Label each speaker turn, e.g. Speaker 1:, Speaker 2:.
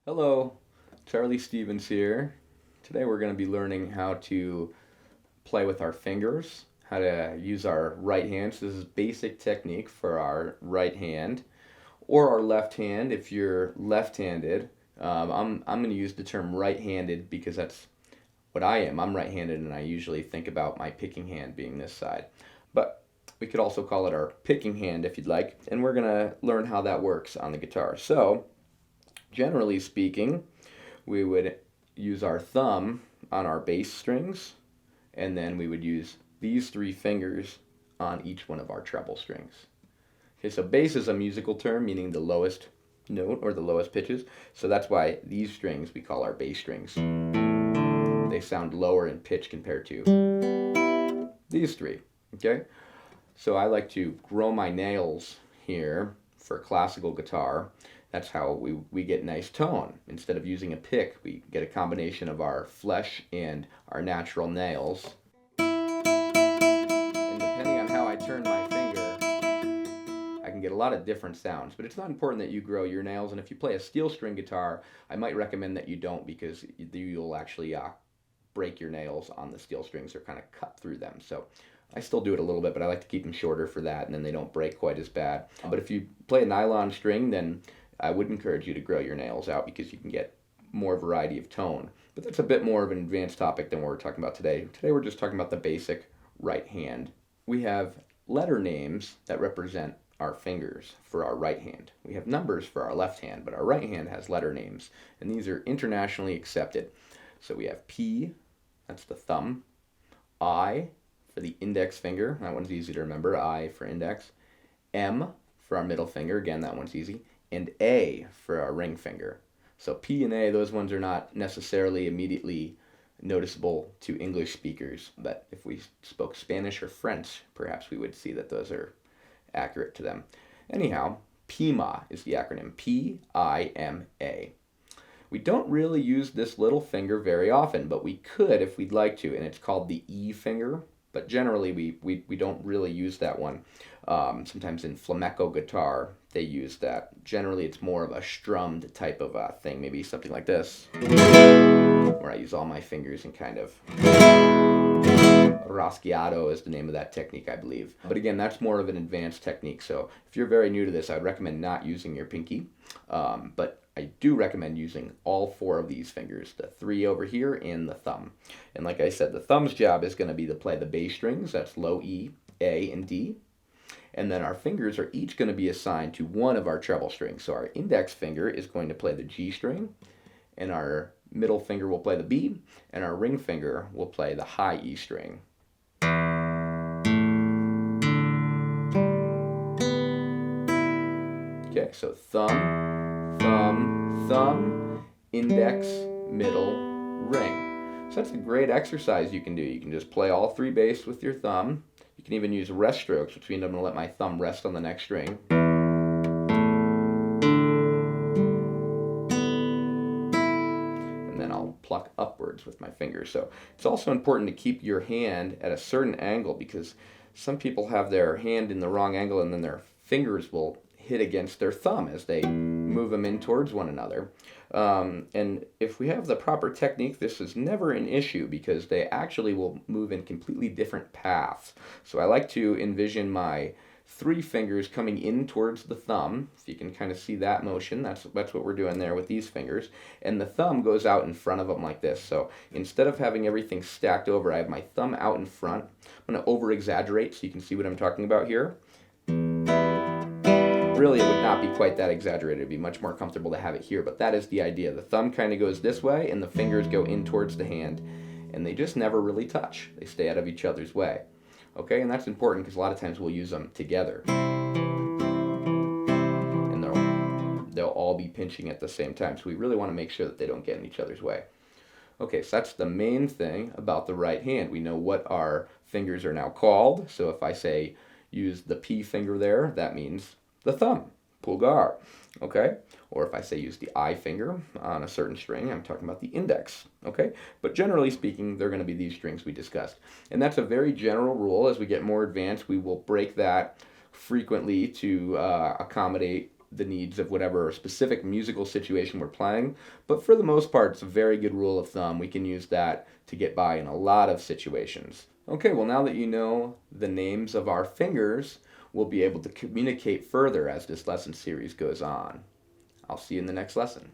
Speaker 1: Hello, Charlie Stevens here. Today we're going to be learning how to play with our fingers, how to use our right hand. So this is basic technique for our right hand or our left hand if you're left-handed. I'm going to use the term right-handed because that's what I am. I'm right-handed and I usually think about my picking hand being this side. But we could also call it our picking hand if you'd like. And we're going to learn how that works on the guitar. So generally speaking, we would use our thumb on our bass strings, and then we would use these three fingers on each one of our treble strings. Okay, so bass is a musical term meaning the lowest note or the lowest pitches, so that's why these strings we call our bass strings. They sound lower in pitch compared to these three, okay? So I like to grow my nails here for classical guitar. That's how we get nice tone. Instead of using a pick, we get a combination of our flesh and our natural nails. And depending on how I turn my finger, I can get a lot of different sounds. But it's not important that you grow your nails. And if you play a steel string guitar, I might recommend that you don't because you'll actually break your nails on the steel strings or kind of cut through them. So I still do it a little bit, but I like to keep them shorter for that, and then they don't break quite as bad. But if you play a nylon string, then I would encourage you to grow your nails out because you can get more variety of tone. But that's a bit more of an advanced topic than what we're talking about today. Today we're just talking about the basic right hand. We have letter names that represent our fingers for our right hand. We have numbers for our left hand, but our right hand has letter names, and these are internationally accepted. So we have P, that's the thumb, I for the index finger, that one's easy to remember, I for index, M for our middle finger, again that one's easy, and A for our ring finger. So P and A, those ones are not necessarily immediately noticeable to English speakers, but if we spoke Spanish or French, perhaps we would see that those are accurate to them. Anyhow, Pima is the acronym, P-I-M-A. We don't really use this little finger very often, but we could if we'd like to, and it's called the E finger, but generally we don't really use that one. Sometimes in flamenco guitar, they use that. Generally, it's more of a strummed type of thing, maybe something like this, where I use all my fingers and kind of rasgueado is the name of that technique, I believe. But again, that's more of an advanced technique, so if you're very new to this, I'd recommend not using your pinky, but I do recommend using all four of these fingers, the three over here and the thumb. And like I said, the thumb's job is going to be to play the bass strings, that's low E, A, and D. And then our fingers are each going to be assigned to one of our treble strings. So our index finger is going to play the G string, and our middle finger will play the B, and our ring finger will play the high E string. Okay, so thumb, thumb, thumb, index, middle, ring. So that's a great exercise you can do. You can just play all three bass with your thumb. You can even use rest strokes, which means I'm going to let my thumb rest on the next string. And then I'll pluck upwards with my fingers. So it's also important to keep your hand at a certain angle because some people have their hand in the wrong angle and then their fingers will hit against their thumb as they move them in towards one another. And if we have the proper technique, this is never an issue because they actually will move in completely different paths. So I like to envision my three fingers coming in towards the thumb. If you can kind of see that motion, that's what we're doing there with these fingers. And the thumb goes out in front of them like this. So instead of having everything stacked over, I have my thumb out in front. I'm going to over-exaggerate so you can see what I'm talking about here. Really, it would not be quite that exaggerated. It would be much more comfortable to have it here, but that is the idea. The thumb kind of goes this way, and the fingers go in towards the hand, and they just never really touch. They stay out of each other's way. Okay, and that's important because a lot of times we'll use them together. And they'll all be pinching at the same time, so we really want to make sure that they don't get in each other's way. Okay, so that's the main thing about the right hand. We know what our fingers are now called, so if I say use the P finger there, that means the thumb, pulgar, okay? Or if I say use the I finger on a certain string, I'm talking about the index, okay? But generally speaking, they're going to be these strings we discussed. And that's a very general rule. As we get more advanced, we will break that frequently to accommodate the needs of whatever specific musical situation we're playing. But for the most part, it's a very good rule of thumb. We can use that to get by in a lot of situations. Okay, well, now that you know the names of our fingers, we'll be able to communicate further as this lesson series goes on. I'll see you in the next lesson.